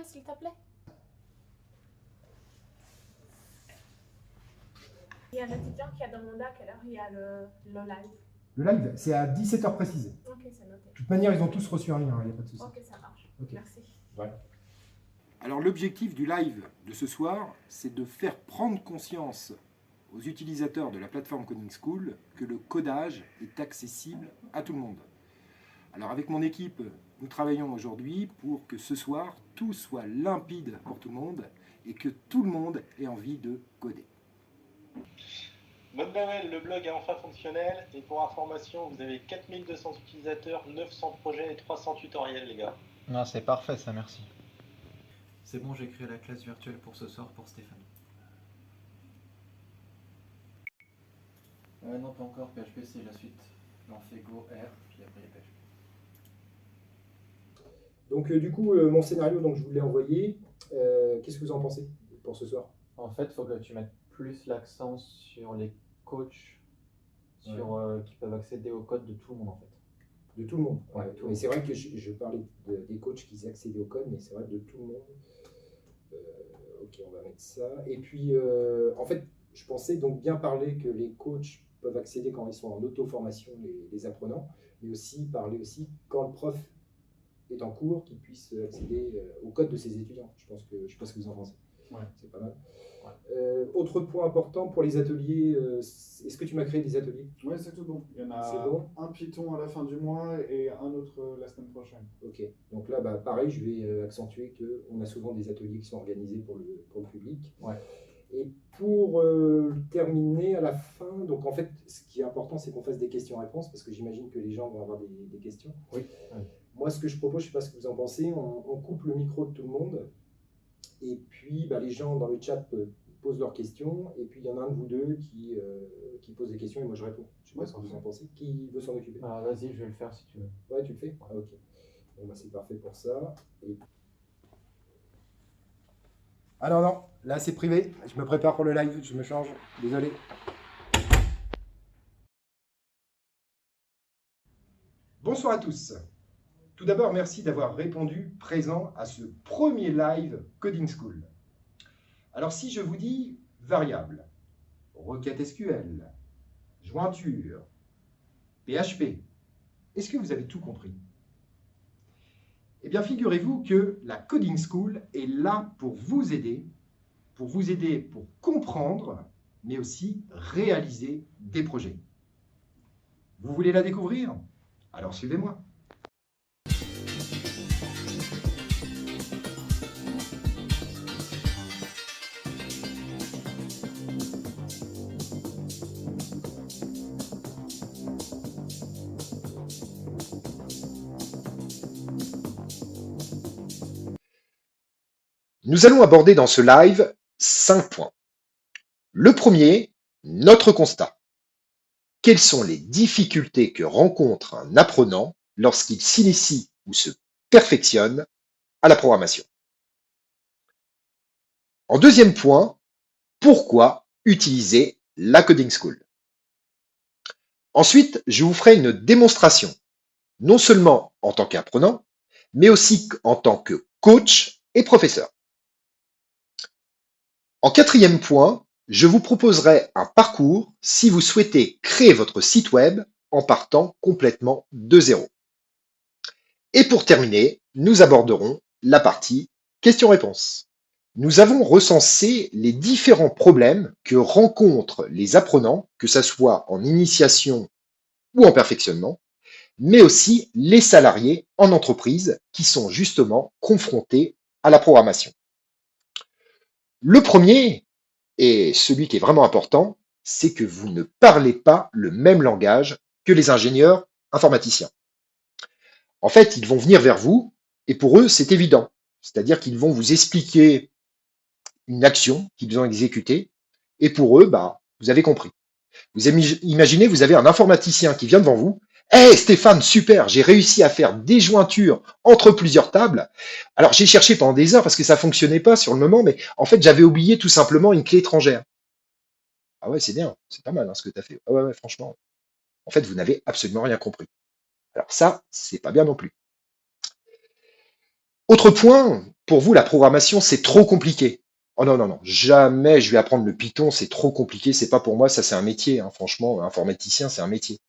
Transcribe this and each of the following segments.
Stéphane, s'il te plaît? Il y a un étudiant qui a demandé à quelle heure il y a le live. Le live, c'est à 17h précisé. Ok, c'est noté. De toute manière, ils ont tous reçu un lien, il n'y a pas de souci. Ok, ça marche. Ok. Merci. Ouais. Alors l'objectif du live de ce soir, c'est de faire prendre conscience aux utilisateurs de la plateforme Coding School que le codage est accessible à tout le monde. Alors avec mon équipe, nous travaillons aujourd'hui pour que ce soir, tout soit limpide pour tout le monde et que tout le monde ait envie de coder. Bonne Noël, le blog est enfin fonctionnel et pour information, vous avez 4200 utilisateurs, 900 projets et 300 tutoriels les gars. Non, c'est parfait ça, merci. C'est bon, j'ai créé la classe virtuelle pour ce soir pour Stéphane. Non, pas encore. PHP, c'est la suite. Là, on fait Go, R, puis après il y a PHP. Donc du coup, mon scénario, donc, je vous l'ai envoyé. Qu'est-ce que vous en pensez pour ce soir? En fait, il faut que tu mettes plus l'accent sur les coachs qui peuvent accéder au code de tout le monde en fait. De tout le monde. Ouais, Ouais, tout le mais monde. c'est vrai que je parlais des coachs qui accédaient au code, mais c'est vrai de tout le monde. Ok, on va mettre ça. Et puis, en fait, je pensais donc bien parler que les coachs peuvent accéder quand ils sont en auto-formation, les apprenants, mais aussi parler aussi quand le prof est en cours, qu'il puisse accéder au code de ses étudiants. Je sais pas ce que vous en pensez. Ouais. C'est pas mal. Ouais. Autre point important pour les ateliers, est-ce que tu m'as créé des ateliers? Ouais, c'est tout bon. Il y en C'est a bon. un Python à la fin du mois et un autre la semaine prochaine. Ok, donc là, bah, pareil, je vais accentuer qu'on a souvent des ateliers qui sont organisés pour le public. Ouais. Et pour terminer à la fin, donc en fait, ce qui est important, c'est qu'on fasse des questions-réponses, parce que j'imagine que les gens vont avoir des questions. Oui. Moi, ce que je propose, je ne sais pas ce que vous en pensez, on coupe le micro de tout le monde, et puis bah, les gens dans le chat posent leurs questions, et puis il y en a un de vous deux qui pose des questions, et moi je réponds. Je ne sais pas ce que vous en pensez. Qui veut s'en occuper? Ah, vas-y, je vais le faire si tu veux. Ouais, tu le fais? Ah, ok. Bon, bah, c'est parfait pour ça. Ah non, non, là c'est privé. Je me prépare pour le live, je me change. Désolé. Bonsoir à tous. Tout d'abord, merci d'avoir répondu présent à ce premier live Coding School. Alors si je vous dis variable, requête SQL, jointure, PHP, est-ce que vous avez tout compris? Eh bien, figurez-vous que la Coding School est là pour vous aider pour comprendre, mais aussi réaliser des projets. Vous voulez la découvrir? Alors suivez-moi. Nous allons aborder dans ce live 5 points. Le premier, notre constat. Quelles sont les difficultés que rencontre un apprenant lorsqu'il s'initie ou se perfectionne à la programmation? En deuxième point, pourquoi utiliser la Coding School? Ensuite, je vous ferai une démonstration, non seulement en tant qu'apprenant, mais aussi en tant que coach et professeur. En quatrième point, je vous proposerai un parcours si vous souhaitez créer votre site web en partant complètement de zéro. Et pour terminer, nous aborderons la partie questions-réponses. Nous avons recensé les différents problèmes que rencontrent les apprenants, que ce soit en initiation ou en perfectionnement, mais aussi les salariés en entreprise qui sont justement confrontés à la programmation. Le premier, et celui qui est vraiment important, c'est que vous ne parlez pas le même langage que les ingénieurs informaticiens. En fait, ils vont venir vers vous et pour eux, c'est évident. C'est-à-dire qu'ils vont vous expliquer une action qu'ils ont exécutée et pour eux, bah, vous avez compris. Vous imaginez, vous avez un informaticien qui vient devant vous. Hey Stéphane, super, j'ai réussi à faire des jointures entre plusieurs tables. Alors j'ai cherché pendant des heures parce que ça fonctionnait pas sur le moment, mais en fait j'avais oublié tout simplement une clé étrangère. Ah ouais, c'est bien, c'est pas mal hein, ce que tu as fait. Ah ouais, franchement. En fait, vous n'avez absolument rien compris. Alors ça, c'est pas bien non plus. Autre point, pour vous, la programmation, c'est trop compliqué. Oh non, non, non, jamais je vais apprendre le Python, c'est trop compliqué, c'est pas pour moi, ça c'est un métier, hein. Franchement, informaticien, c'est un métier.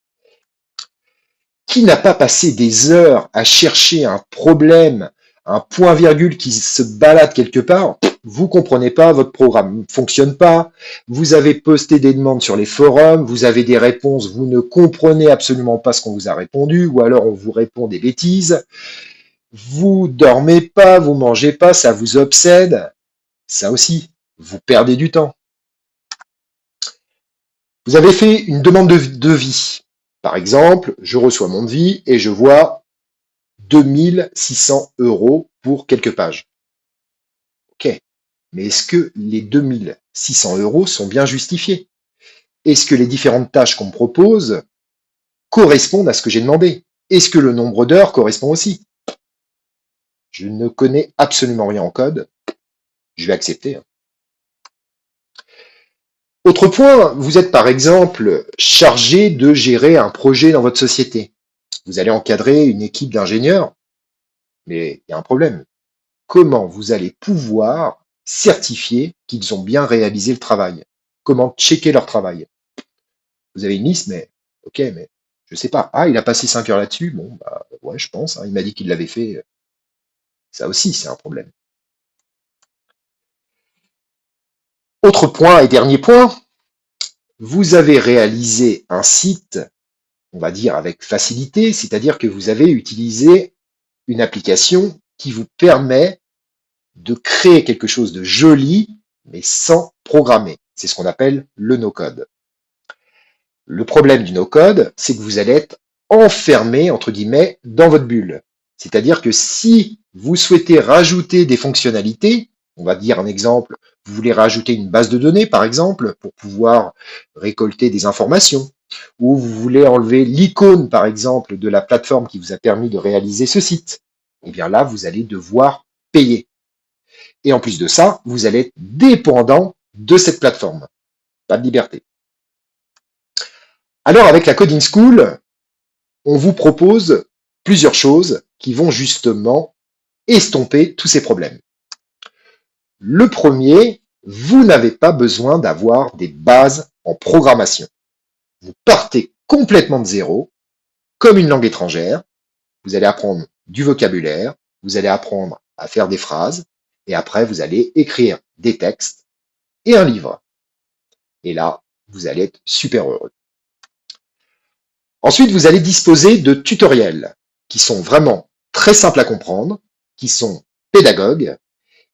Qui n'a pas passé des heures à chercher un problème, un point-virgule qui se balade quelque part? Vous comprenez pas, votre programme ne fonctionne pas, vous avez posté des demandes sur les forums, vous avez des réponses, vous ne comprenez absolument pas ce qu'on vous a répondu, ou alors on vous répond des bêtises, vous dormez pas, vous mangez pas, ça vous obsède, ça aussi, vous perdez du temps. Vous avez fait une demande de devis. Par exemple, je reçois mon devis et je vois 2600 € pour quelques pages. Ok, mais est-ce que les 2600 € sont bien justifiés? Est-ce que les différentes tâches qu'on me propose correspondent à ce que j'ai demandé? Est-ce que le nombre d'heures correspond aussi? Je ne connais absolument rien en code. Je vais accepter. Autre point, vous êtes par exemple chargé de gérer un projet dans votre société. Vous allez encadrer une équipe d'ingénieurs, mais il y a un problème. Comment vous allez pouvoir certifier qu'ils ont bien réalisé le travail? Comment checker leur travail? Vous avez une liste, mais ok, mais je sais pas. Ah, il a passé 5 heures là-dessus. Bon, bah ouais, je pense. Hein, il m'a dit qu'il l'avait fait. Ça aussi, c'est un problème. Autre point et dernier point, vous avez réalisé un site, on va dire avec facilité, c'est-à-dire que vous avez utilisé une application qui vous permet de créer quelque chose de joli, mais sans programmer. C'est ce qu'on appelle le no-code. Le problème du no-code, c'est que vous allez être enfermé, entre guillemets, dans votre bulle. C'est-à-dire que si vous souhaitez rajouter des fonctionnalités, on va dire un exemple, vous voulez rajouter une base de données, par exemple, pour pouvoir récolter des informations, ou vous voulez enlever l'icône, par exemple, de la plateforme qui vous a permis de réaliser ce site, eh bien là, vous allez devoir payer. Et en plus de ça, vous allez être dépendant de cette plateforme. Pas de liberté. Alors, avec la Coding School, on vous propose plusieurs choses qui vont justement estomper tous ces problèmes. Le premier, vous n'avez pas besoin d'avoir des bases en programmation. Vous partez complètement de zéro, comme une langue étrangère. Vous allez apprendre du vocabulaire, vous allez apprendre à faire des phrases, et après, vous allez écrire des textes et un livre. Et là, vous allez être super heureux. Ensuite, vous allez disposer de tutoriels qui sont vraiment très simples à comprendre, qui sont pédagogues,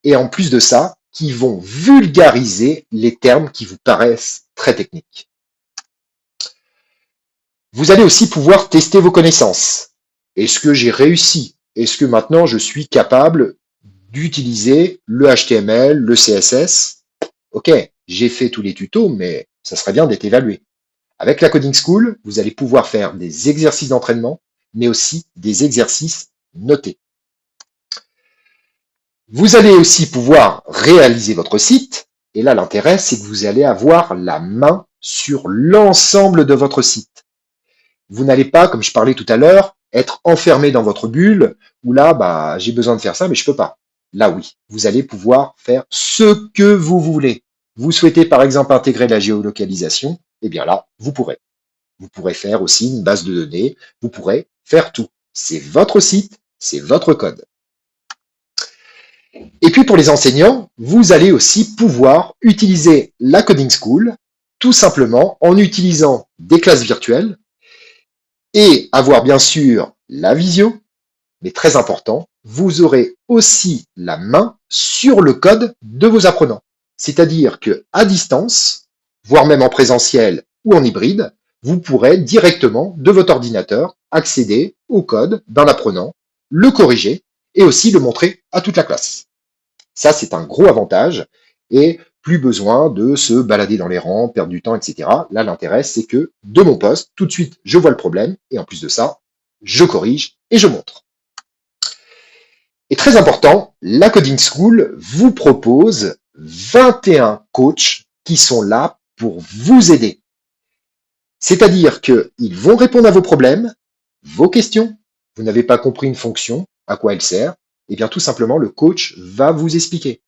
et en plus de ça, qui vont vulgariser les termes qui vous paraissent très techniques. Vous allez aussi pouvoir tester vos connaissances. Est-ce que j'ai réussi? Est-ce que maintenant je suis capable d'utiliser le HTML, le CSS? Ok, j'ai fait tous les tutos, mais ça serait bien d'être évalué. Avec la Coding School, vous allez pouvoir faire des exercices d'entraînement, mais aussi des exercices notés. Vous allez aussi pouvoir réaliser votre site, et là l'intérêt, c'est que vous allez avoir la main sur l'ensemble de votre site. Vous n'allez pas, comme je parlais tout à l'heure, être enfermé dans votre bulle, où là, bah, j'ai besoin de faire ça, mais je peux pas. Là, oui, vous allez pouvoir faire ce que vous voulez. Vous souhaitez, par exemple, intégrer la géolocalisation, eh bien là, vous pourrez. Vous pourrez faire aussi une base de données, vous pourrez faire tout. C'est votre site, c'est votre code. Et puis pour les enseignants, vous allez aussi pouvoir utiliser la Coding School tout simplement en utilisant des classes virtuelles et avoir bien sûr la visio, mais très important, vous aurez aussi la main sur le code de vos apprenants. C'est-à-dire que à distance, voire même en présentiel ou en hybride, vous pourrez directement de votre ordinateur accéder au code d'un apprenant, le corriger et aussi le montrer à toute la classe. Ça, c'est un gros avantage et plus besoin de se balader dans les rangs, perdre du temps, etc. Là, l'intérêt, c'est que de mon poste, tout de suite, je vois le problème et en plus de ça, je corrige et je montre. Et très important, la Coding School vous propose 21 coachs qui sont là pour vous aider. C'est-à-dire qu'ils vont répondre à vos problèmes, vos questions. Vous n'avez pas compris une fonction, à quoi elle sert. Eh bien, tout simplement, le coach va vous expliquer.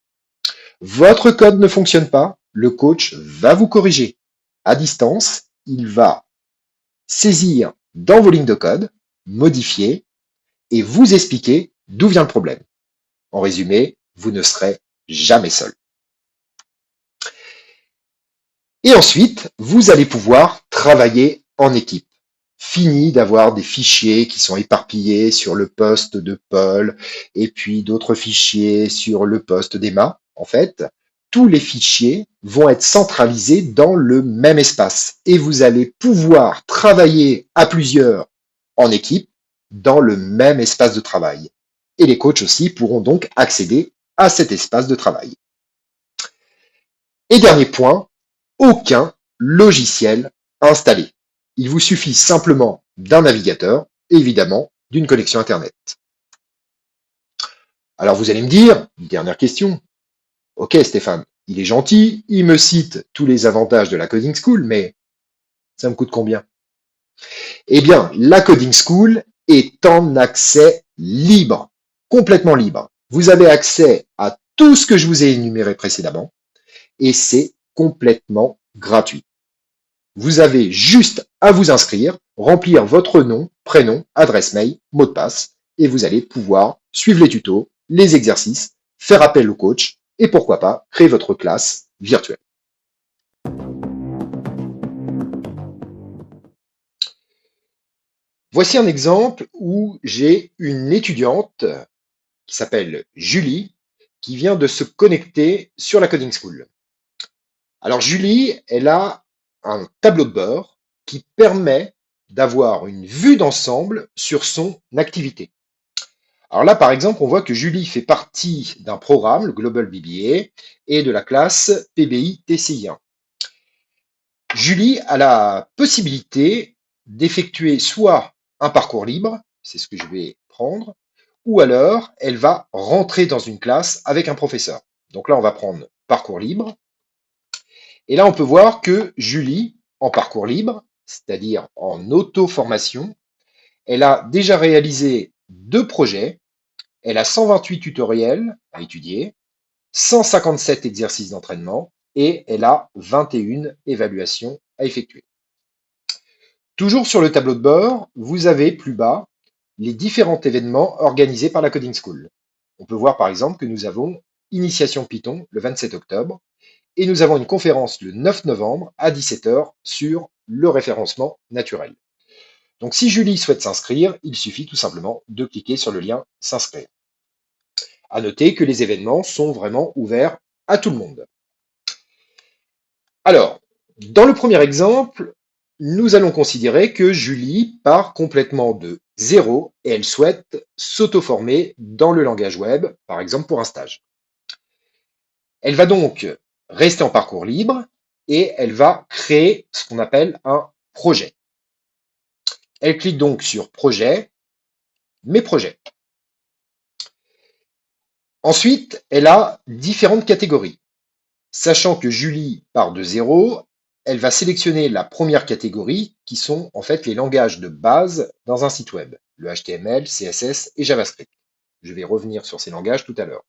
Votre code ne fonctionne pas, le coach va vous corriger. À distance, il va saisir dans vos lignes de code, modifier et vous expliquer d'où vient le problème. En résumé, vous ne serez jamais seul. Et ensuite, vous allez pouvoir travailler en équipe. Fini d'avoir des fichiers qui sont éparpillés sur le poste de Paul et puis d'autres fichiers sur le poste d'Emma. En fait, tous les fichiers vont être centralisés dans le même espace et vous allez pouvoir travailler à plusieurs en équipe dans le même espace de travail. Et les coachs aussi pourront donc accéder à cet espace de travail. Et dernier point, aucun logiciel installé. Il vous suffit simplement d'un navigateur et évidemment d'une connexion Internet. Alors vous allez me dire, dernière question, ok Stéphane, il est gentil, il me cite tous les avantages de la Coding School, mais ça me coûte combien? Eh bien, la Coding School est en accès libre, complètement libre. Vous avez accès à tout ce que je vous ai énuméré précédemment et c'est complètement gratuit. Vous avez juste à vous inscrire, remplir votre nom, prénom, adresse mail, mot de passe, et vous allez pouvoir suivre les tutos, les exercices, faire appel au coach, et pourquoi pas créer votre classe virtuelle. Voici un exemple où j'ai une étudiante qui s'appelle Julie, qui vient de se connecter sur la Coding School. Alors Julie, elle a un tableau de bord qui permet d'avoir une vue d'ensemble sur son activité. Alors là, par exemple, on voit que Julie fait partie d'un programme, le Global BBA, et de la classe PBI TCI1. Julie a la possibilité d'effectuer soit un parcours libre, c'est ce que je vais prendre, ou alors elle va rentrer dans une classe avec un professeur. Donc là, on va prendre parcours libre. Et là, on peut voir que Julie, en parcours libre, c'est-à-dire en auto-formation, elle a déjà réalisé 2 projets, elle a 128 tutoriels à étudier, 157 exercices d'entraînement et elle a 21 évaluations à effectuer. Toujours sur le tableau de bord, vous avez plus bas les différents événements organisés par la Coding School. On peut voir par exemple que nous avons Initiation Python le 27 octobre, et nous avons une conférence le 9 novembre à 17 h sur le référencement naturel. Donc si Julie souhaite s'inscrire, il suffit tout simplement de cliquer sur le lien s'inscrire. À noter que les événements sont vraiment ouverts à tout le monde. Alors, dans le premier exemple, nous allons considérer que Julie part complètement de zéro et elle souhaite s'auto-former dans le langage web, par exemple pour un stage. Elle va donc rester en parcours libre et elle va créer ce qu'on appelle un projet. Elle clique donc sur Projet, Mes projets. Ensuite, elle a différentes catégories. Sachant que Julie part de zéro, elle va sélectionner la première catégorie qui sont en fait les langages de base dans un site web, le HTML, CSS et JavaScript. Je vais revenir sur ces langages tout à l'heure.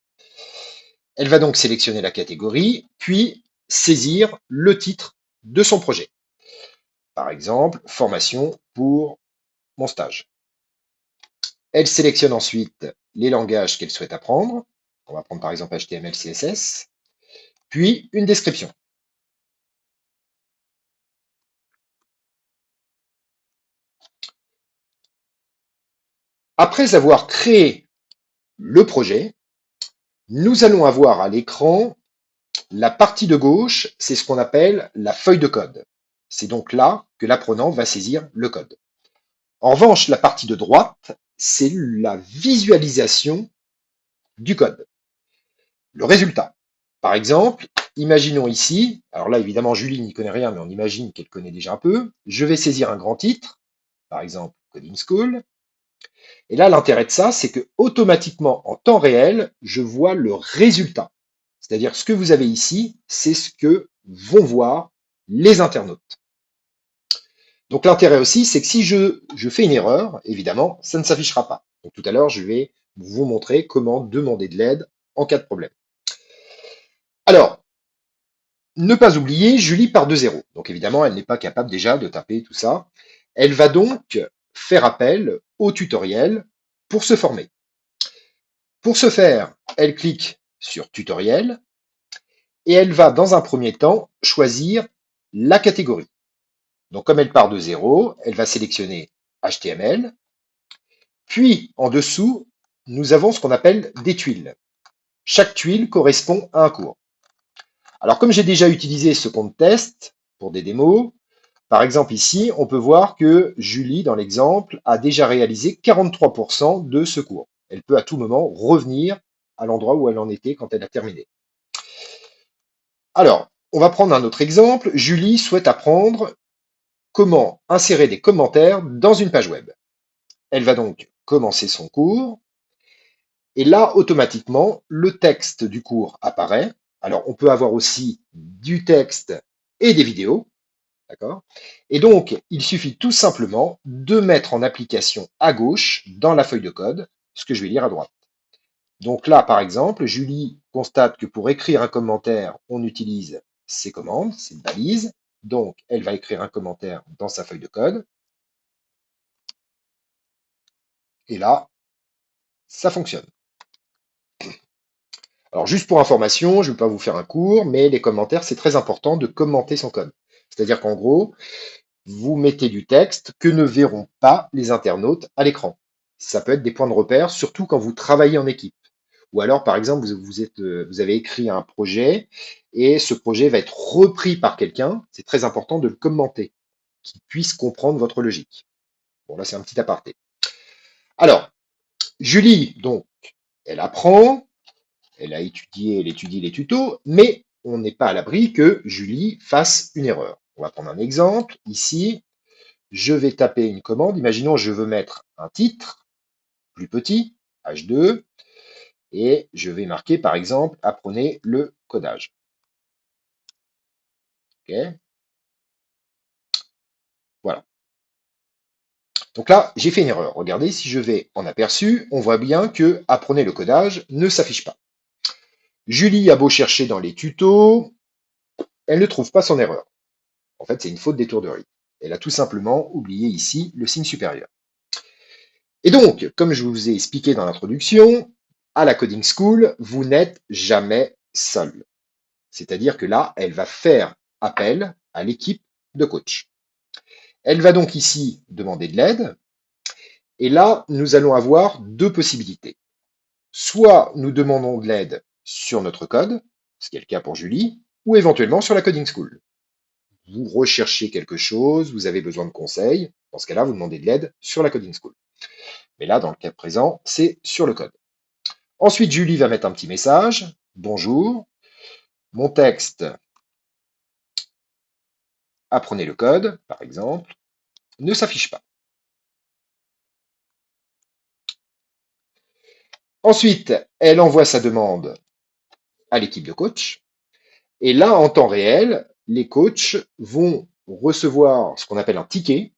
Elle va donc sélectionner la catégorie, puis saisir le titre de son projet. Par exemple, formation pour mon stage. Elle sélectionne ensuite les langages qu'elle souhaite apprendre. On va prendre par exemple HTML, CSS, puis une description. Après avoir créé le projet, nous allons avoir à l'écran la partie de gauche, c'est ce qu'on appelle la feuille de code. C'est donc là que l'apprenant va saisir le code. En revanche, la partie de droite, c'est la visualisation du code. Le résultat. Par exemple, imaginons ici, alors là évidemment Julie n'y connaît rien, mais on imagine qu'elle connaît déjà un peu. Je vais saisir un grand titre, par exemple Coding School. Et là, l'intérêt de ça, c'est que automatiquement, en temps réel, je vois le résultat. C'est-à-dire ce que vous avez ici, c'est ce que vont voir les internautes. Donc l'intérêt aussi, c'est que si je fais une erreur, évidemment, ça ne s'affichera pas. Donc tout à l'heure, je vais vous montrer comment demander de l'aide en cas de problème. Alors, ne pas oublier, Julie part de zéro. Donc évidemment, elle n'est pas capable déjà de taper tout ça. Elle va donc faire appel au tutoriel pour se former. Pour ce faire, elle clique sur Tutoriel et elle va dans un premier temps choisir la catégorie. Donc comme elle part de zéro, elle va sélectionner HTML. Puis en dessous, nous avons ce qu'on appelle des tuiles. Chaque tuile correspond à un cours. Alors comme j'ai déjà utilisé ce compte test pour des démos, par exemple ici, on peut voir que Julie, dans l'exemple, a déjà réalisé 43% de ce cours. Elle peut à tout moment revenir à l'endroit où elle en était quand elle a terminé. Alors, on va prendre un autre exemple. Julie souhaite apprendre comment insérer des commentaires dans une page web. Elle va donc commencer son cours. Et là, automatiquement, le texte du cours apparaît. Alors, on peut avoir aussi du texte et des vidéos. D'accord? Et donc, il suffit tout simplement de mettre en application à gauche, dans la feuille de code, ce que je vais lire à droite. Donc là, par exemple, Julie constate que pour écrire un commentaire, on utilise ces commandes, ces balises. Donc, elle va écrire un commentaire dans sa feuille de code. Et là, ça fonctionne. Alors, juste pour information, je ne vais pas vous faire un cours, mais les commentaires, c'est très important de commenter son code. C'est-à-dire qu'en gros, vous mettez du texte que ne verront pas les internautes à l'écran. Ça peut être des points de repère, surtout quand vous travaillez en équipe. Ou alors, par exemple, vous avez écrit un projet et ce projet va être repris par quelqu'un. C'est très important de le commenter, qu'il puisse comprendre votre logique. Bon, là, c'est un petit aparté. Alors, Julie, donc, elle apprend, elle étudie les tutos, mais on n'est pas à l'abri que Julie fasse une erreur. On va prendre un exemple. Ici, je vais taper une commande. Imaginons, je veux mettre un titre plus petit, H2, et je vais marquer, par exemple, apprenez le codage. OK. Voilà. Donc là, j'ai fait une erreur. Regardez, si je vais en aperçu, on voit bien que apprenez le codage ne s'affiche pas. Julie a beau chercher dans les tutos, elle ne trouve pas son erreur. En fait, c'est une faute d'étourderie. Elle a tout simplement oublié ici le signe supérieur. Et donc, comme je vous ai expliqué dans l'introduction, à la Coding School, vous n'êtes jamais seul. C'est-à-dire que là, elle va faire appel à l'équipe de coach. Elle va donc ici demander de l'aide. Et là, nous allons avoir deux possibilités. Soit nous demandons de l'aide sur notre code, ce qui est le cas pour Julie, ou éventuellement sur la Coding School. Vous recherchez quelque chose, vous avez besoin de conseils. Dans ce cas-là, vous demandez de l'aide sur la Coding School. Mais là, dans le cas présent, c'est sur le code. Ensuite, Julie va mettre un petit message. Bonjour, mon texte, apprenez le code, par exemple, ne s'affiche pas. Ensuite, elle envoie sa demande à l'équipe de coach. Et là, en temps réel, les coachs vont recevoir ce qu'on appelle un ticket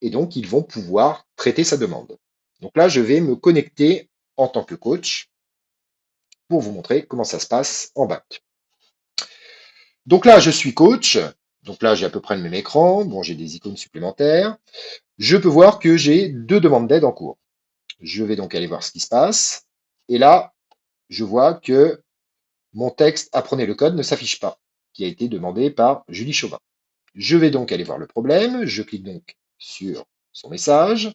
et donc ils vont pouvoir traiter sa demande. Donc là, je vais me connecter en tant que coach pour vous montrer comment ça se passe en bac. Donc là, je suis coach. Donc là, j'ai à peu près le même écran. Bon, j'ai des icônes supplémentaires. Je peux voir que j'ai deux demandes d'aide en cours. Je vais donc aller voir ce qui se passe. Et là, je vois que mon texte apprenez le code ne s'affiche pas, qui a été demandé par Julie Chauvin. Je vais donc aller voir le problème. Je clique donc sur son message.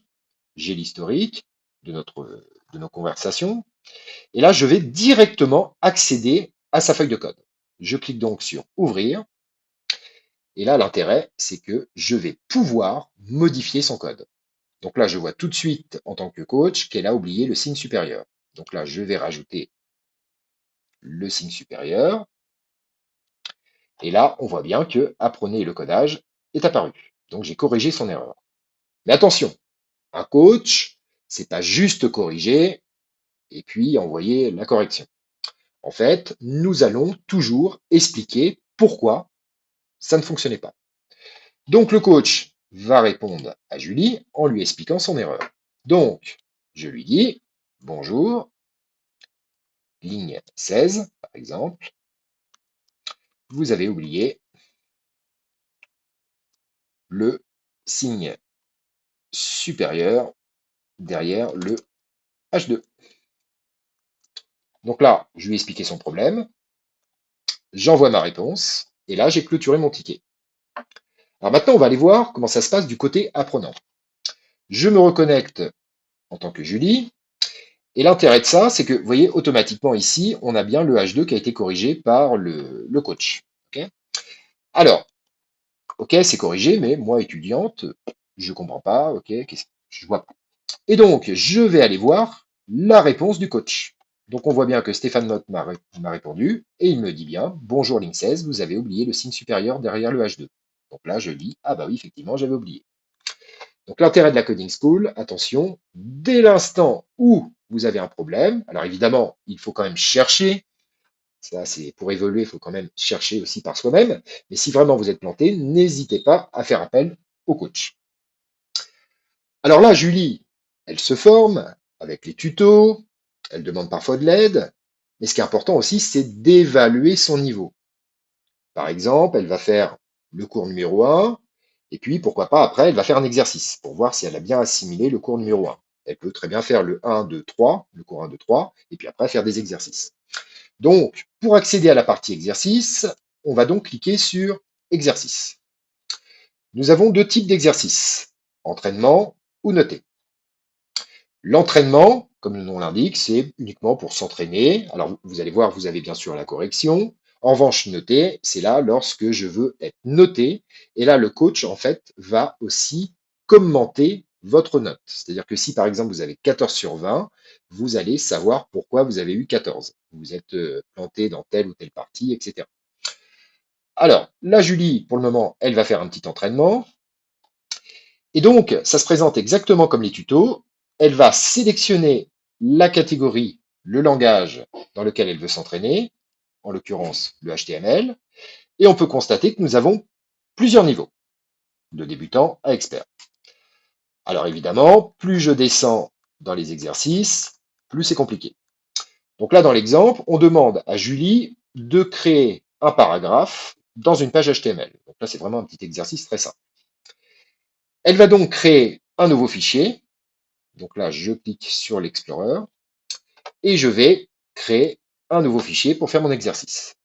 J'ai l'historique de nos conversations. Et là, je vais directement accéder à sa feuille de code. Je clique donc sur ouvrir. Et là, l'intérêt, c'est que je vais pouvoir modifier son code. Donc là, je vois tout de suite, en tant que coach, qu'elle a oublié le signe supérieur. Donc là, je vais rajouter le signe supérieur. Et là, on voit bien que apprenez le codage est apparu. Donc j'ai corrigé son erreur. Mais attention, un coach, c'est pas juste corriger et puis envoyer la correction. En fait, nous allons toujours expliquer pourquoi ça ne fonctionnait pas. Donc le coach va répondre à Julie en lui expliquant son erreur. Donc, je lui dis, bonjour, ligne 16, par exemple, vous avez oublié le signe supérieur derrière le H2. Donc là, je lui ai expliqué son problème, j'envoie ma réponse, et là, j'ai clôturé mon ticket. Alors maintenant, on va aller voir comment ça se passe du côté apprenant. Je me reconnecte en tant que Julie, et l'intérêt de ça, c'est que, vous voyez, automatiquement ici, on a bien le H2 qui a été corrigé par le coach. Ok. Alors, ok, c'est corrigé, mais moi, étudiante, je comprends pas, ok, je vois pas. Et donc, je vais aller voir la réponse du coach. Donc, on voit bien que Stéphane Motte m'a répondu, et il me dit bien, bonjour ligne 16, vous avez oublié le signe supérieur derrière le H2. Donc là, je dis, ah bah oui, effectivement, j'avais oublié. Donc l'intérêt de la Coding School, attention, dès l'instant où vous avez un problème, alors évidemment, il faut quand même chercher, ça c'est pour évoluer, il faut quand même chercher aussi par soi-même, mais si vraiment vous êtes planté, n'hésitez pas à faire appel au coach. Alors là, Julie, elle se forme avec les tutos, elle demande parfois de l'aide, mais ce qui est important aussi, c'est d'évaluer son niveau. Par exemple, elle va faire le cours numéro 1, et puis pourquoi pas après, elle va faire un exercice pour voir si elle a bien assimilé le cours numéro 1. Elle peut très bien faire le 1, 2, 3, le cours 1, 2, 3, et puis après faire des exercices. Donc, pour accéder à la partie exercice, on va donc cliquer sur exercice. Nous avons deux types d'exercices, entraînement ou noté. L'entraînement, comme le nom l'indique, c'est uniquement pour s'entraîner. Alors, vous allez voir, vous avez bien sûr la correction. En revanche, noter, c'est là lorsque je veux être noté. Et là, le coach, en fait, va aussi commenter votre note. C'est-à-dire que si, par exemple, vous avez 14 sur 20, vous allez savoir pourquoi vous avez eu 14. Vous êtes planté dans telle ou telle partie, etc. Alors, là, Julie, pour le moment, elle va faire un petit entraînement. Et donc, ça se présente exactement comme les tutos. Elle va sélectionner la catégorie, le langage dans lequel elle veut s'entraîner, en l'occurrence le HTML, et on peut constater que nous avons plusieurs niveaux, de débutant à expert. Alors évidemment, plus je descends dans les exercices, plus c'est compliqué. Donc là, dans l'exemple, on demande à Julie de créer un paragraphe dans une page HTML. Donc là, c'est vraiment un petit exercice très simple. Elle va donc créer un nouveau fichier. Donc là, je clique sur l'Explorer et je vais créer un nouveau fichier pour faire mon exercice.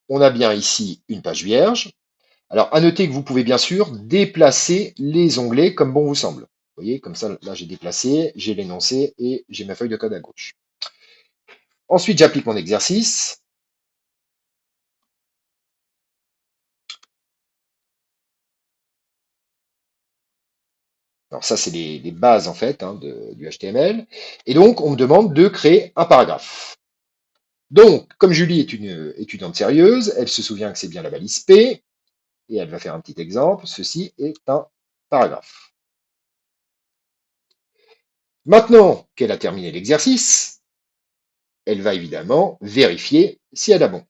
On a bien ici une page vierge. Alors, à noter que vous pouvez bien sûr déplacer les onglets comme bon vous semble. Vous voyez, comme ça, là, j'ai déplacé, j'ai l'énoncé et j'ai ma feuille de code à gauche. Ensuite, j'applique mon exercice. Alors ça, c'est les bases en fait du HTML. Et donc, on me demande de créer un paragraphe. Donc, comme Julie est une étudiante sérieuse, elle se souvient que c'est bien la balise P, et elle va faire un petit exemple. Ceci est un paragraphe. Maintenant qu'elle a terminé l'exercice, elle va évidemment vérifier si elle a bon.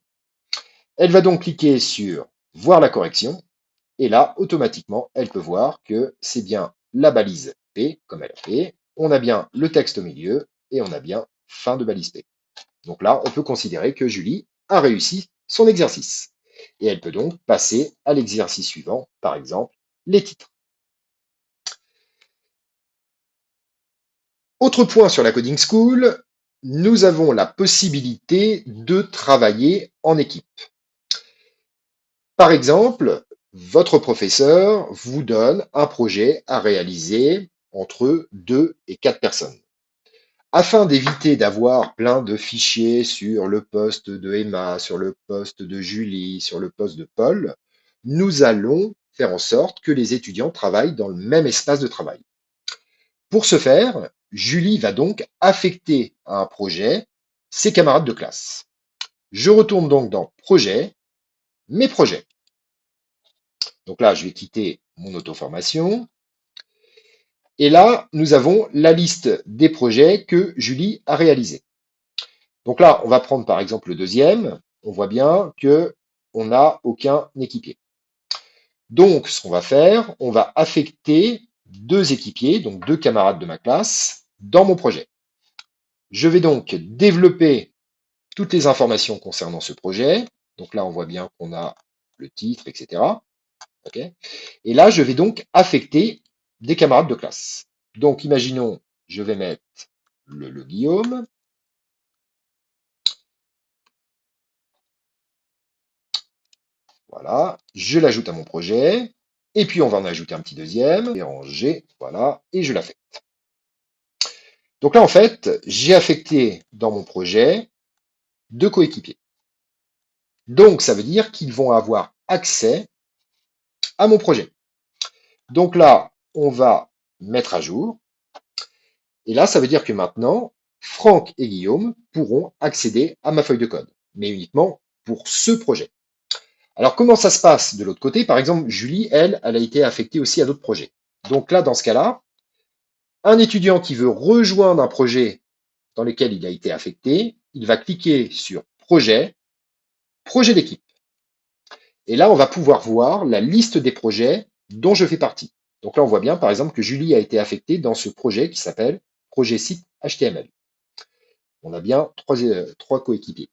Elle va donc cliquer sur « Voir la correction » et là, automatiquement, elle peut voir que c'est bien la balise P, comme elle a fait. On a bien le texte au milieu et on a bien fin de balise P. Donc là, on peut considérer que Julie a réussi son exercice. Et elle peut donc passer à l'exercice suivant, par exemple, les titres. Autre point sur la Coding School, nous avons la possibilité de travailler en équipe. Par exemple, votre professeur vous donne un projet à réaliser entre 2 et 4 personnes. Afin d'éviter d'avoir plein de fichiers sur le poste de Emma, sur le poste de Julie, sur le poste de Paul, nous allons faire en sorte que les étudiants travaillent dans le même espace de travail. Pour ce faire, Julie va donc affecter à un projet ses camarades de classe. Je retourne donc dans Projet, Mes projets. Donc là, je vais quitter mon auto-formation. Et là, nous avons la liste des projets que Julie a réalisés. Donc là, on va prendre par exemple le deuxième. On voit bien qu'on n'a aucun équipier. Donc, ce qu'on va faire, on va affecter 2 équipiers, donc 2 camarades de ma classe, dans mon projet. Je vais donc développer toutes les informations concernant ce projet. Donc là, on voit bien qu'on a le titre, etc. Ok. Et là, je vais donc affecter des camarades de classe. Donc, imaginons, je vais mettre le Guillaume. Voilà, je l'ajoute à mon projet. Et puis, on va en ajouter un petit deuxième. Et ranger, voilà, et je l'affecte. Donc là, en fait, j'ai affecté dans mon projet 2 coéquipiers. Donc, ça veut dire qu'ils vont avoir accès à mon projet. Donc là, on va mettre à jour. Et là, ça veut dire que maintenant, Franck et Guillaume pourront accéder à ma feuille de code, mais uniquement pour ce projet. Alors, comment ça se passe de l'autre côté? Par exemple, Julie, elle a été affectée aussi à d'autres projets. Donc là, dans ce cas-là, un étudiant qui veut rejoindre un projet dans lequel il a été affecté, il va cliquer sur Projet, Projet d'équipe. Et là, on va pouvoir voir la liste des projets dont je fais partie. Donc là, on voit bien, par exemple, que Julie a été affectée dans ce projet qui s'appelle Projet site HTML. On a bien 3 coéquipiers.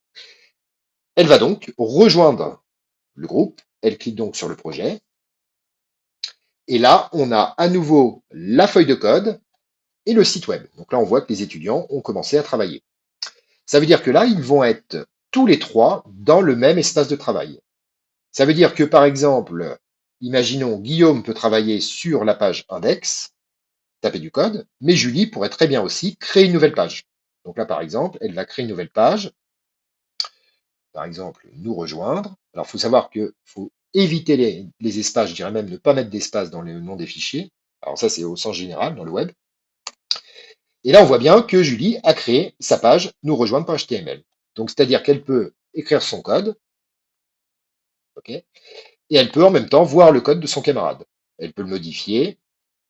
Elle va donc rejoindre le groupe. Elle clique donc sur le projet. Et là, on a à nouveau la feuille de code et le site web. Donc là, on voit que les étudiants ont commencé à travailler. Ça veut dire que là, ils vont être tous les 3 dans le même espace de travail. Ça veut dire que, par exemple, imaginons, Guillaume peut travailler sur la page index, taper du code, mais Julie pourrait très bien aussi créer une nouvelle page. Donc là, par exemple, elle va créer une nouvelle page. Par exemple, nous rejoindre. Alors, il faut savoir qu'il faut éviter les espaces, je dirais même ne pas mettre d'espace dans le nom des fichiers. Alors ça, c'est au sens général dans le web. Et là, on voit bien que Julie a créé sa page nous rejoindre.html. Donc, c'est-à-dire qu'elle peut écrire son code, ok, et elle peut en même temps voir le code de son camarade. Elle peut le modifier,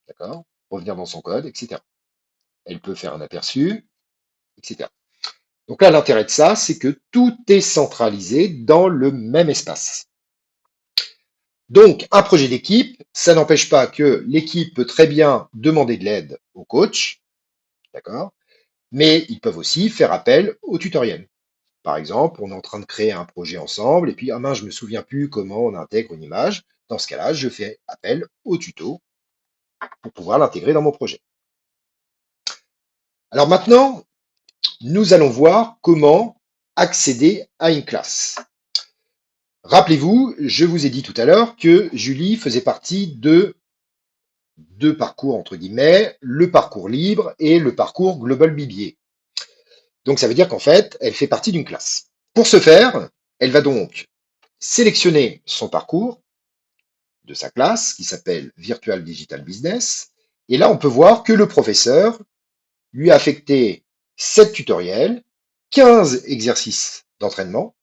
d'accord, revenir dans son code, etc. Elle peut faire un aperçu, etc. Donc là, l'intérêt de ça, c'est que tout est centralisé dans le même espace. Donc, un projet d'équipe, ça n'empêche pas que l'équipe peut très bien demander de l'aide au coach, d'accord? Mais ils peuvent aussi faire appel au tutoriel. Par exemple, on est en train de créer un projet ensemble, et puis, ah mince, je me souviens plus comment on intègre une image. Dans ce cas-là, je fais appel au tuto pour pouvoir l'intégrer dans mon projet. Alors maintenant, nous allons voir comment accéder à une classe. Rappelez-vous, je vous ai dit tout à l'heure que Julie faisait partie de 2 parcours, entre guillemets, le parcours libre et le parcours Global BBA. Donc ça veut dire qu'en fait, elle fait partie d'une classe. Pour ce faire, elle va donc sélectionner son parcours de sa classe qui s'appelle Virtual Digital Business. Et là, on peut voir que le professeur lui a affecté 7 tutoriels, 15 exercices d'entraînement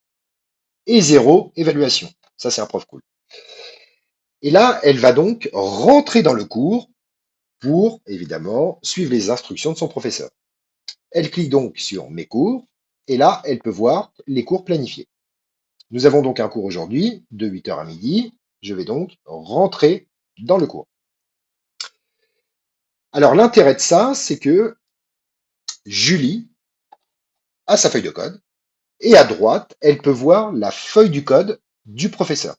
et 0 évaluation. Ça, c'est un prof cool. Et là, elle va donc rentrer dans le cours pour, évidemment, suivre les instructions de son professeur. Elle clique donc sur Mes cours, et là, elle peut voir les cours planifiés. Nous avons donc un cours aujourd'hui, de 8h à midi. Je vais donc rentrer dans le cours. Alors, l'intérêt de ça, c'est que Julie a sa feuille de code, et à droite, elle peut voir la feuille du code du professeur.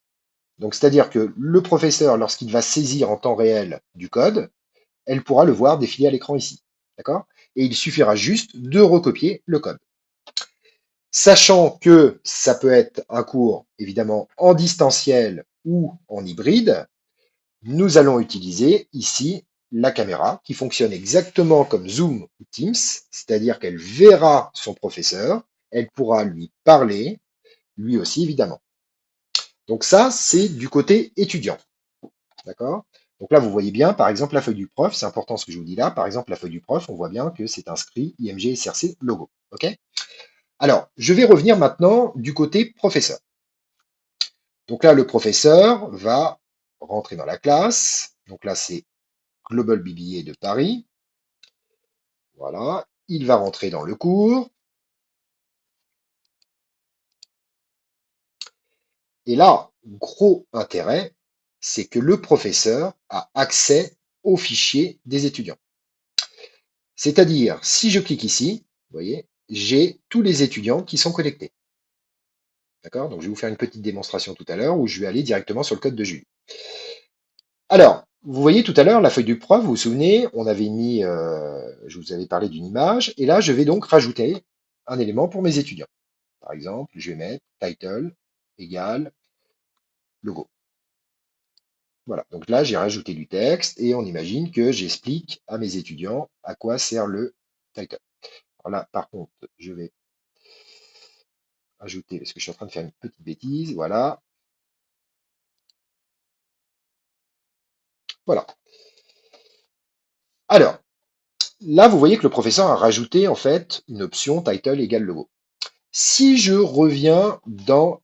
Donc, c'est-à-dire que le professeur, lorsqu'il va saisir en temps réel du code, elle pourra le voir défiler à l'écran ici. D'accord? Et il suffira juste de recopier le code. Sachant que ça peut être un cours, évidemment, en distanciel ou en hybride, nous allons utiliser ici la caméra qui fonctionne exactement comme Zoom ou Teams, c'est-à-dire qu'elle verra son professeur, elle pourra lui parler, lui aussi, évidemment. Donc ça, c'est du côté étudiant. D'accord? Donc là, vous voyez bien, par exemple, la feuille du prof, c'est important ce que je vous dis là. Par exemple, la feuille du prof, on voit bien que c'est inscrit IMG SRC logo. OK? Alors, je vais revenir maintenant du côté professeur. Donc là, le professeur va rentrer dans la classe. Donc là, c'est Global BBA de Paris. Voilà. Il va rentrer dans le cours. Et là, gros intérêt, c'est que le professeur a accès au fichier des étudiants. C'est-à-dire, si je clique ici, vous voyez, j'ai tous les étudiants qui sont connectés. D'accord? Donc, je vais vous faire une petite démonstration tout à l'heure où je vais aller directement sur le code de Julie. Alors, vous voyez tout à l'heure la feuille du prof, vous vous souvenez, on avait mis, je vous avais parlé d'une image, et là, je vais donc rajouter un élément pour mes étudiants. Par exemple, je vais mettre title égale logo. Voilà, donc là, j'ai rajouté du texte et on imagine que j'explique à mes étudiants à quoi sert le title. Alors là, par contre, je vais ajouter, parce que je suis en train de faire une petite bêtise, voilà. Voilà. Alors, là, vous voyez que le professeur a rajouté en fait une option title égale logo. Si je reviens dans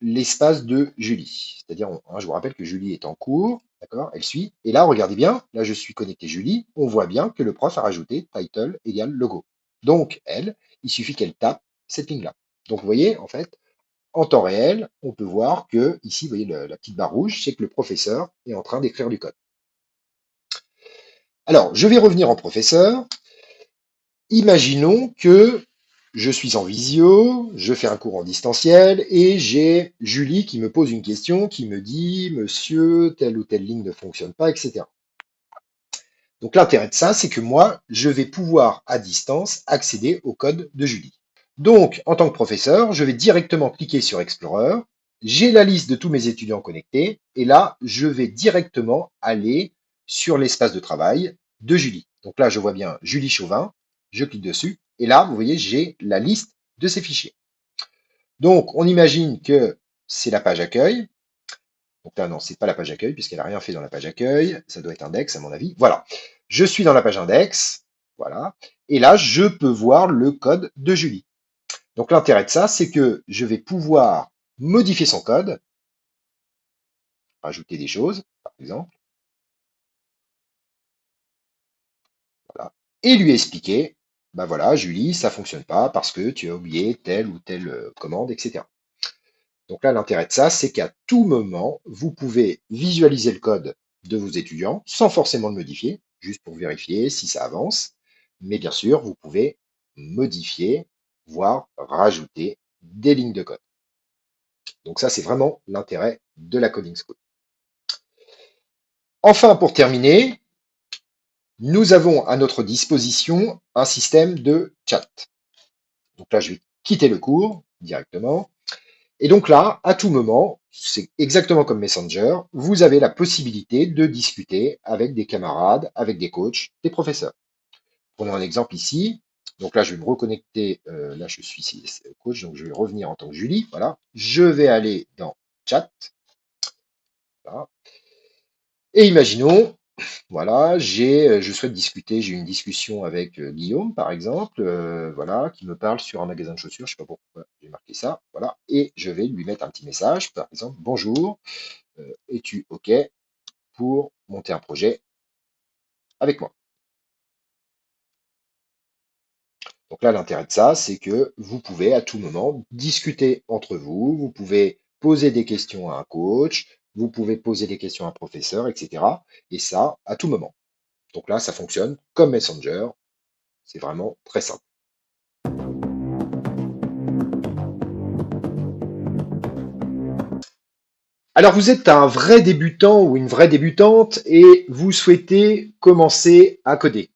l'espace de Julie, c'est-à-dire, je vous rappelle que Julie est en cours, d'accord, elle suit, et là, regardez bien, là, je suis connecté Julie, on voit bien que le prof a rajouté title égale logo. Donc, elle, il suffit qu'elle tape cette ligne-là. Donc, vous voyez, en fait, en temps réel, on peut voir que, ici, vous voyez la petite barre rouge, c'est que le professeur est en train d'écrire du code. Alors, je vais revenir en professeur. Imaginons que je suis en visio, je fais un cours en distanciel et j'ai Julie qui me pose une question, qui me dit « Monsieur, telle ou telle ligne ne fonctionne pas, etc. » Donc l'intérêt de ça, c'est que moi, je vais pouvoir à distance accéder au code de Julie. Donc, en tant que professeur, je vais directement cliquer sur Explorer, j'ai la liste de tous mes étudiants connectés et là, je vais directement aller sur l'espace de travail de Julie. Donc là, je vois bien Julie Chauvin, je clique dessus et là, vous voyez, j'ai la liste de ces fichiers. Donc, on imagine que c'est la page accueil. Donc là, non, c'est pas la page accueil, puisqu'elle n'a rien fait dans la page accueil. Ça doit être index, à mon avis. Voilà. Je suis dans la page index. Voilà. Et là, je peux voir le code de Julie. Donc l'intérêt de ça, c'est que je vais pouvoir modifier son code, rajouter des choses, par exemple. Voilà. Et lui expliquer, ben voilà, Julie, ça fonctionne pas parce que tu as oublié telle ou telle commande, etc. Donc là, l'intérêt de ça, c'est qu'à tout moment, vous pouvez visualiser le code de vos étudiants sans forcément le modifier, juste pour vérifier si ça avance. Mais bien sûr, vous pouvez modifier, voire rajouter des lignes de code. Donc ça, c'est vraiment l'intérêt de la Coding School. Enfin, pour terminer, nous avons à notre disposition un système de chat. Donc là, je vais quitter le cours directement. Et donc là, à tout moment, c'est exactement comme Messenger, vous avez la possibilité de discuter avec des camarades, avec des coachs, des professeurs. Prenons un exemple ici. Donc là, je vais me reconnecter. Là, je suis ici, coach, donc je vais revenir en tant que Julie. Voilà. Je vais aller dans chat. Voilà. Et imaginons, voilà, je souhaite discuter, j'ai une discussion avec Guillaume, par exemple, voilà, qui me parle sur un magasin de chaussures, je ne sais pas pourquoi j'ai marqué ça, voilà, et je vais lui mettre un petit message, par exemple, bonjour, es-tu OK pour monter un projet avec moi? Donc là, l'intérêt de ça, c'est que vous pouvez à tout moment discuter entre vous, vous pouvez poser des questions à un coach, vous pouvez poser des questions à un professeur, etc. Et ça, à tout moment. Donc là, ça fonctionne comme Messenger. C'est vraiment très simple. Alors, vous êtes un vrai débutant ou une vraie débutante et vous souhaitez commencer à coder.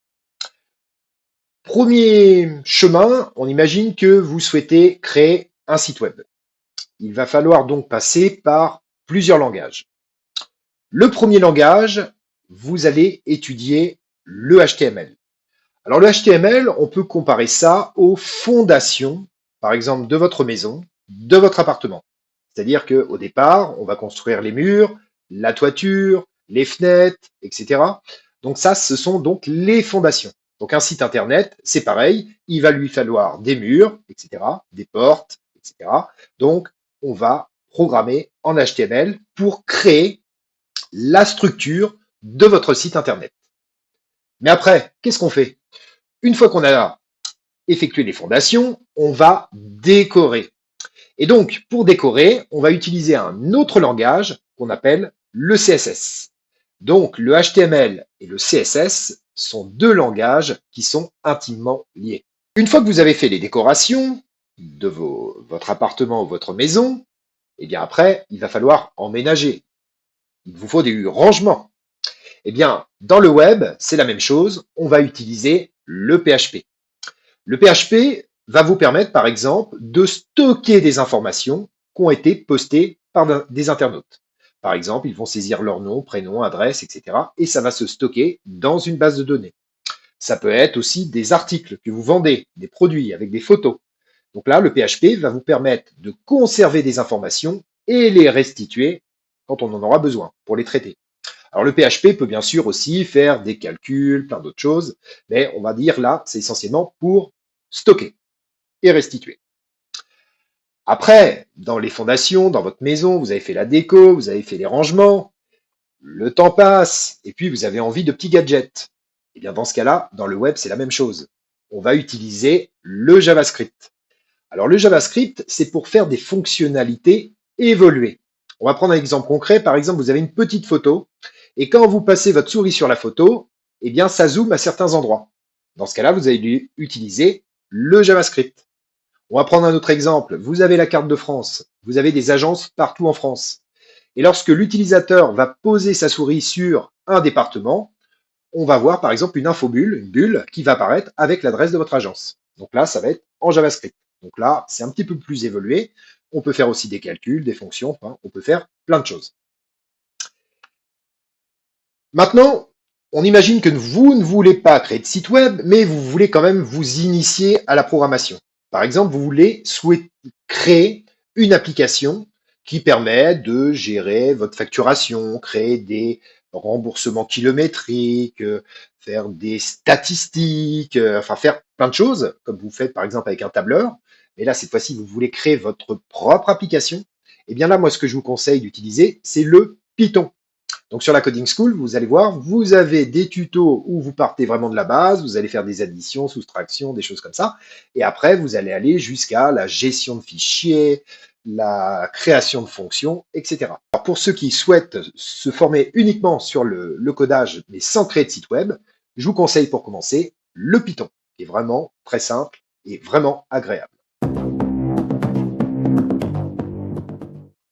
Premier chemin, on imagine que vous souhaitez créer un site web. Il va falloir donc passer par plusieurs langages. Le premier langage, vous allez étudier le HTML. Alors le HTML, on peut comparer ça aux fondations, par exemple, de votre maison, de votre appartement. C'est-à-dire qu'au départ, on va construire les murs, la toiture, les fenêtres, etc. Donc ça, ce sont donc les fondations. Donc un site internet, c'est pareil, il va lui falloir des murs, etc., des portes, etc. Donc on va programmer en HTML pour créer la structure de votre site internet. Mais après, qu'est-ce qu'on fait? Une fois qu'on a effectué les fondations, on va décorer. Et donc, pour décorer, on va utiliser un autre langage qu'on appelle le CSS. Donc, le HTML et le CSS sont deux langages qui sont intimement liés. Une fois que vous avez fait les décorations de votre appartement ou votre maison, eh bien après, il va falloir emménager. Il vous faut des rangements. Eh bien, dans le web, c'est la même chose. On va utiliser le PHP. Le PHP va vous permettre, par exemple, de stocker des informations qui ont été postées par des internautes. Par exemple, ils vont saisir leur nom, prénom, adresse, etc. Et ça va se stocker dans une base de données. Ça peut être aussi des articles que vous vendez, des produits avec des photos. Donc là, le PHP va vous permettre de conserver des informations et les restituer quand on en aura besoin pour les traiter. Alors le PHP peut bien sûr aussi faire des calculs, plein d'autres choses, mais on va dire là, c'est essentiellement pour stocker et restituer. Après, dans les fondations, dans votre maison, vous avez fait la déco, vous avez fait les rangements, le temps passe, et puis vous avez envie de petits gadgets. Et bien dans ce cas-là, dans le web, c'est la même chose. On va utiliser le JavaScript. Alors le JavaScript, c'est pour faire des fonctionnalités évoluer. On va prendre un exemple concret. Par exemple, vous avez une petite photo, et quand vous passez votre souris sur la photo, eh bien ça zoome à certains endroits. Dans ce cas-là, vous allez utiliser le JavaScript. On va prendre un autre exemple. Vous avez la carte de France. Vous avez des agences partout en France. Et lorsque l'utilisateur va poser sa souris sur un département, on va voir par exemple une infobulle, une bulle qui va apparaître avec l'adresse de votre agence. Donc là, ça va être en JavaScript. Donc là, c'est un petit peu plus évolué. On peut faire aussi des calculs, des fonctions, enfin, on peut faire plein de choses. Maintenant, on imagine que vous ne voulez pas créer de site web, mais vous voulez quand même vous initier à la programmation. Par exemple, vous voulez créer une application qui permet de gérer votre facturation, créer des remboursements kilométriques, faire des statistiques, enfin faire plein de choses, comme vous faites par exemple avec un tableur. Mais là, cette fois-ci, vous voulez créer votre propre application. Et bien là, moi, ce que je vous conseille d'utiliser, c'est le Python. Donc sur la Coding School, vous allez voir, vous avez des tutos où vous partez vraiment de la base, vous allez faire des additions, soustractions, des choses comme ça. Et après, vous allez aller jusqu'à la gestion de fichiers, la création de fonctions, etc. Alors pour ceux qui souhaitent se former uniquement sur le codage, mais sans créer de site web, je vous conseille pour commencer le Python, qui est vraiment très simple et vraiment agréable.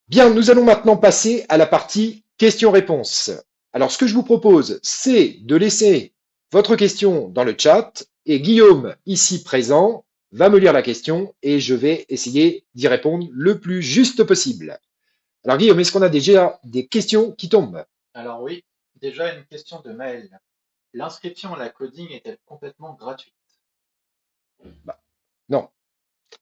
Bien, nous allons maintenant passer à la partie questions-réponses. Alors, ce que je vous propose, c'est de laisser votre question dans le chat et Guillaume, ici présent, va me lire la question et je vais essayer d'y répondre le plus juste possible. Alors, Guillaume, est-ce qu'on a déjà des questions qui tombent? Alors oui, déjà une question de Maël. L'inscription à la coding est-elle complètement gratuite? Non.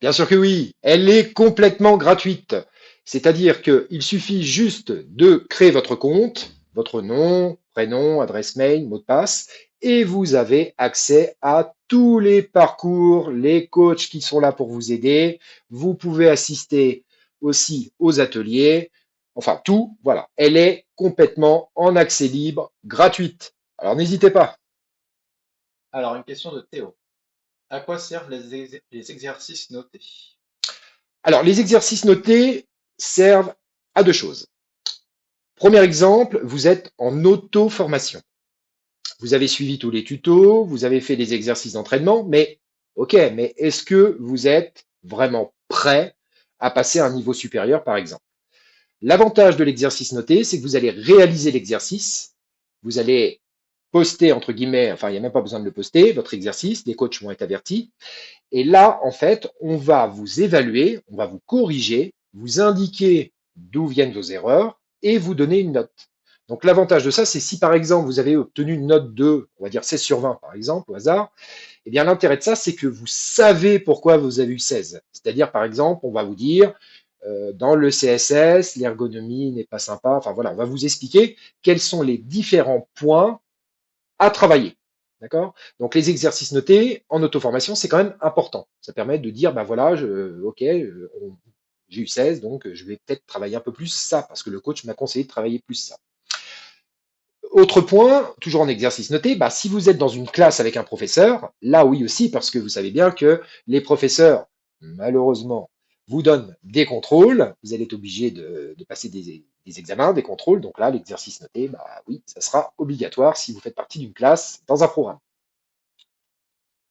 Bien sûr que oui, elle est complètement gratuite. C'est-à-dire qu'il suffit juste de créer votre compte, votre nom, prénom, adresse mail, mot de passe, et vous avez accès à tous les parcours, les coachs qui sont là pour vous aider. Vous pouvez assister aussi aux ateliers, enfin tout, voilà. Elle est complètement en accès libre, gratuite. Alors n'hésitez pas. Alors une question de Théo. À quoi servent les exercices notés? Alors les exercices notés servent à deux choses. Premier exemple, vous êtes en auto-formation. Vous avez suivi tous les tutos, vous avez fait des exercices d'entraînement, mais ok, mais est-ce que vous êtes vraiment prêt à passer à un niveau supérieur, par exemple? L'avantage de l'exercice noté, c'est que vous allez réaliser l'exercice, vous allez poster, entre guillemets, enfin, il n'y a même pas besoin de le poster, votre exercice, les coachs vont être avertis, et là, en fait, on va vous évaluer, on va vous corriger, vous indiquer d'où viennent vos erreurs et vous donner une note. Donc l'avantage de ça, c'est si par exemple vous avez obtenu une note de, on va dire 16 sur 20 par exemple, au hasard, eh bien l'intérêt de ça, c'est que vous savez pourquoi vous avez eu 16. C'est-à-dire par exemple, on va vous dire, dans le CSS, l'ergonomie n'est pas sympa, enfin voilà, on va vous expliquer quels sont les différents points à travailler. D'accord? Donc les exercices notés en auto-formation, c'est quand même important. Ça permet de dire, ben voilà, j'ai eu 16, donc je vais peut-être travailler un peu plus ça, parce que le coach m'a conseillé de travailler plus ça. Autre point, toujours en exercice noté, bah, si vous êtes dans une classe avec un professeur, là oui aussi, parce que vous savez bien que les professeurs, malheureusement, vous donne des contrôles. Vous allez être obligé de passer des examens, des contrôles. Donc là, l'exercice noté, bah oui, ça sera obligatoire si vous faites partie d'une classe dans un programme.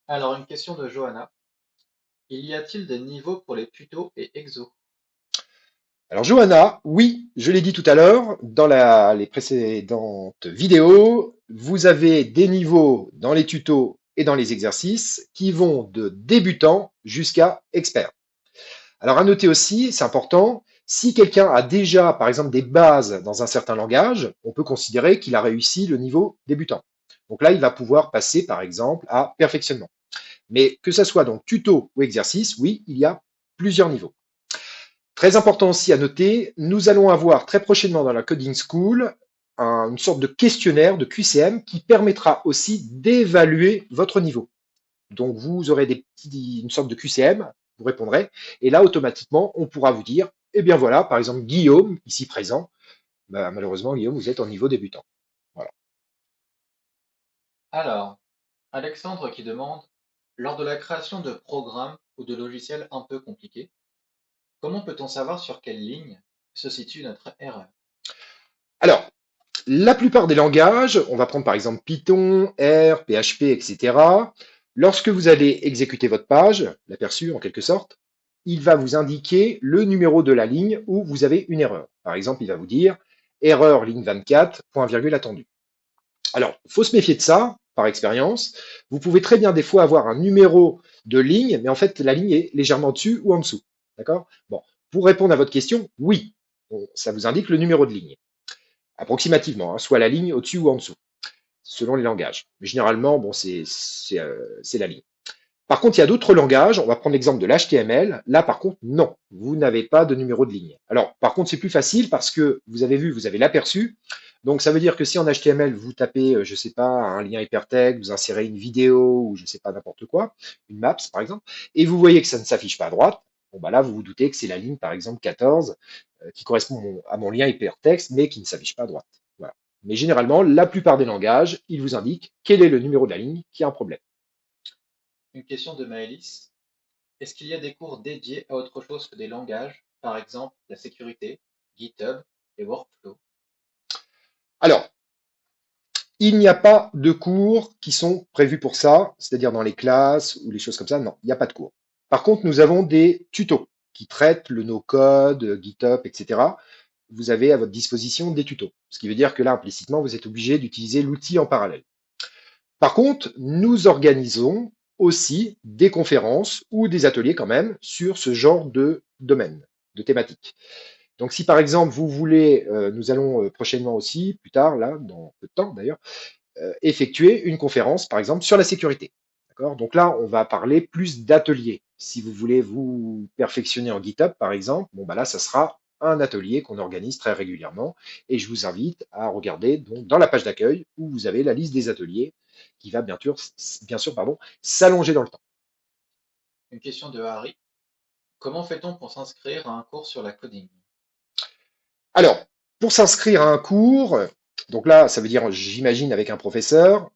Alors, une question de Johanna. Y a-t-il des niveaux pour les tutos et exos? Alors Johanna, oui, je l'ai dit tout à l'heure, dans les précédentes vidéos, vous avez des niveaux dans les tutos et dans les exercices qui vont de débutant jusqu'à expert. Alors à noter aussi, c'est important, si quelqu'un a déjà, par exemple, des bases dans un certain langage, on peut considérer qu'il a réussi le niveau débutant. Donc là, il va pouvoir passer, par exemple, à perfectionnement. Mais que ce soit donc tuto ou exercice, oui, il y a plusieurs niveaux. Très important aussi à noter, nous allons avoir très prochainement dans la Coding School une sorte de questionnaire de QCM qui permettra aussi d'évaluer votre niveau. Donc vous aurez une sorte de QCM, vous répondrez, et là automatiquement on pourra vous dire, eh bien voilà, par exemple Guillaume, ici présent, bah, malheureusement Guillaume, vous êtes en niveau débutant. Voilà. Alors, Alexandre qui demande, lors de la création de programmes ou de logiciels un peu compliqués, comment peut-on savoir sur quelle ligne se situe notre erreur? Alors, la plupart des langages, on va prendre par exemple Python, R, PHP, etc. Lorsque vous allez exécuter votre page, l'aperçu en quelque sorte, il va vous indiquer le numéro de la ligne où vous avez une erreur. Par exemple, il va vous dire erreur ligne 24, point virgule attendu. Alors, il faut se méfier de ça, par expérience. Vous pouvez très bien des fois avoir un numéro de ligne, mais en fait, la ligne est légèrement dessus ou en dessous. D'accord? Bon, pour répondre à votre question, oui, ça vous indique le numéro de ligne approximativement, hein, soit la ligne au-dessus ou en dessous, selon les langages. Mais généralement, bon, c'est la ligne. Par contre, il y a d'autres langages, on va prendre l'exemple de l'HTML. Là, par contre, non, vous n'avez pas de numéro de ligne. Alors, par contre, c'est plus facile parce que vous avez vu, vous avez l'aperçu. Donc, ça veut dire que si en HTML, vous tapez, je sais pas, un lien hypertexte, vous insérez une vidéo ou je sais pas, n'importe quoi, une maps, par exemple, et vous voyez que ça ne s'affiche pas à droite, bon, bah là, vous vous doutez que c'est la ligne, par exemple, 14, qui correspond à mon lien hypertexte, mais qui ne s'affiche pas à droite. Voilà. Mais généralement, la plupart des langages, ils vous indiquent quel est le numéro de la ligne qui a un problème. Une question de Maëlys. Est-ce qu'il y a des cours dédiés à autre chose que des langages, par exemple la sécurité, GitHub et Workflow? Alors, il n'y a pas de cours qui sont prévus pour ça, c'est-à-dire dans les classes ou les choses comme ça. Non, il n'y a pas de cours. Par contre, nous avons des tutos qui traitent le no-code, GitHub, etc. Vous avez à votre disposition des tutos. Ce qui veut dire que là, implicitement, vous êtes obligé d'utiliser l'outil en parallèle. Par contre, nous organisons aussi des conférences ou des ateliers quand même sur ce genre de domaine, de thématique. Donc si par exemple vous voulez, nous allons prochainement aussi, plus tard, là, dans peu de temps d'ailleurs, effectuer une conférence par exemple sur la sécurité. D'accord? Donc là, on va parler plus d'ateliers. Si vous voulez vous perfectionner en GitHub par exemple, bon bah là, ça sera un atelier qu'on organise très régulièrement et je vous invite à regarder donc dans la page d'accueil où vous avez la liste des ateliers qui va bien sûr s'allonger dans le temps. Une question de Harry. Comment fait-on pour s'inscrire à un cours sur la coding? Alors, pour s'inscrire à un cours, donc là, ça veut dire, j'imagine, avec un professeur,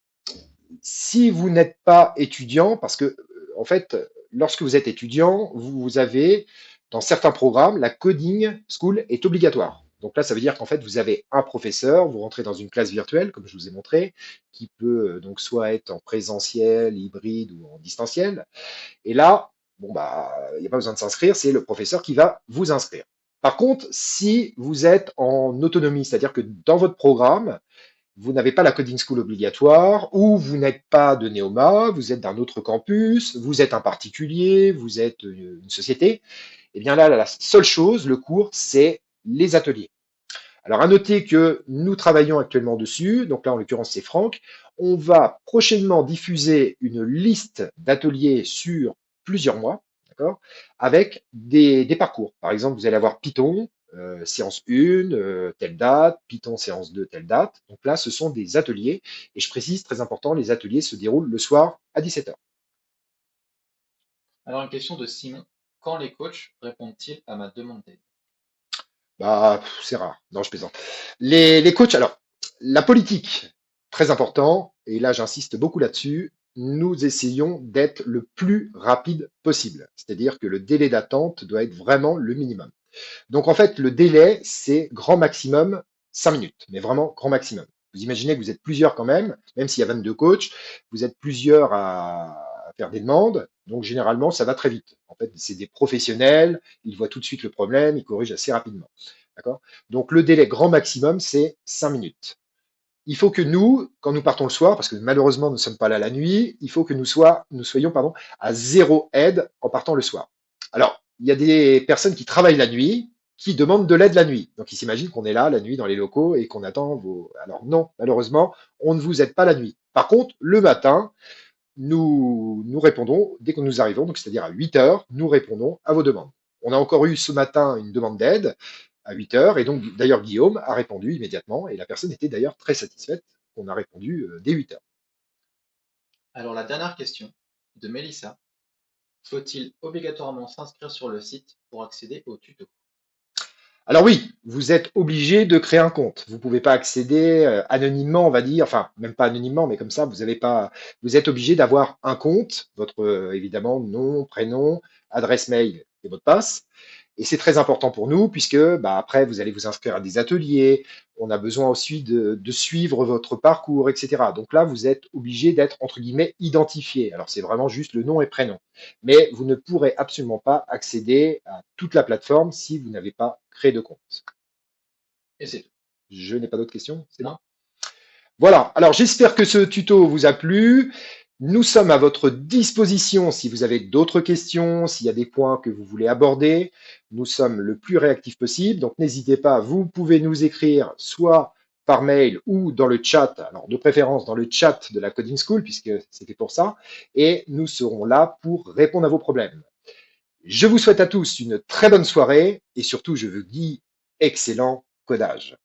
si vous n'êtes pas étudiant, parce que, en fait, lorsque vous êtes étudiant, vous avez, dans certains programmes, la coding school est obligatoire. Donc là, ça veut dire qu'en fait, vous avez un professeur, vous rentrez dans une classe virtuelle, comme je vous ai montré, qui peut donc soit être en présentiel, hybride ou en distanciel. Et là, bon bah, il n'y a pas besoin de s'inscrire, c'est le professeur qui va vous inscrire. Par contre, si vous êtes en autonomie, c'est-à-dire que dans votre programme, vous n'avez pas la coding school obligatoire, ou vous n'êtes pas de Neoma, vous êtes d'un autre campus, vous êtes un particulier, vous êtes une société, et bien là, la seule chose, le cours, c'est les ateliers. Alors, à noter que nous travaillons actuellement dessus, donc là, en l'occurrence, c'est Franck. On va prochainement diffuser une liste d'ateliers sur plusieurs mois, d'accord, avec des parcours. Par exemple, vous allez avoir Python, séance 1, telle date, Python séance 2, telle date. Donc là, ce sont des ateliers. Et je précise, très important, les ateliers se déroulent le soir à 17h. Alors une question de Simon. Quand les coachs répondent-ils à ma demande d'aide? Bah, c'est rare. Non, je plaisante. Les coachs, alors, la politique, très important, et là, j'insiste beaucoup là-dessus. nous essayons d'être le plus rapide possible. C'est-à-dire que le délai d'attente doit être vraiment le minimum. Donc en fait, le délai, c'est grand maximum 5 minutes, mais vraiment grand maximum. Vous imaginez que vous êtes plusieurs quand même s'il y a 22 coachs, vous êtes plusieurs à faire des demandes, donc généralement ça va très vite. En fait, c'est des professionnels, ils voient tout de suite le problème, ils corrigent assez rapidement. D'accord? Donc le délai grand maximum, c'est 5 minutes. Il faut que nous, quand nous partons le soir, parce que malheureusement nous ne sommes pas là la nuit, il faut que nous soyons à 0 aide en partant le soir. Alors, il y a des personnes qui travaillent la nuit, qui demandent de l'aide la nuit. Donc ils s'imaginent qu'on est là la nuit dans les locaux et qu'on attend vos... Alors non, malheureusement, on ne vous aide pas la nuit. Par contre, le matin, nous répondons dès que nous arrivons, donc c'est-à-dire à 8 heures, nous répondons à vos demandes. On a encore eu ce matin une demande d'aide à 8 heures, et donc d'ailleurs Guillaume a répondu immédiatement, et la personne était d'ailleurs très satisfaite qu'on a répondu dès 8 heures. Alors la dernière question de Mélissa. Faut-il obligatoirement s'inscrire sur le site pour accéder au tuto? Alors oui, vous êtes obligé de créer un compte. Vous pouvez pas accéder anonymement, on va dire, enfin même pas anonymement, mais comme ça, vous êtes obligé d'avoir un compte, votre évidemment nom, prénom, adresse mail et mot de passe. Et c'est très important pour nous puisque après vous allez vous inscrire à des ateliers. On a besoin aussi de suivre votre parcours, etc. Donc là, vous êtes obligé d'être entre guillemets identifié. Alors c'est vraiment juste le nom et prénom. Mais vous ne pourrez absolument pas accéder à toute la plateforme si vous n'avez pas créé de compte. Et c'est tout. Je n'ai pas d'autres questions, c'est Non. bon? Voilà, alors j'espère que ce tuto vous a plu. Nous sommes à votre disposition si vous avez d'autres questions, s'il y a des points que vous voulez aborder. Nous sommes le plus réactifs possible, donc n'hésitez pas, vous pouvez nous écrire soit par mail ou dans le chat, alors de préférence dans le chat de la Coding School, puisque c'était pour ça, et nous serons là pour répondre à vos problèmes. Je vous souhaite à tous une très bonne soirée, et surtout je vous dis excellent codage.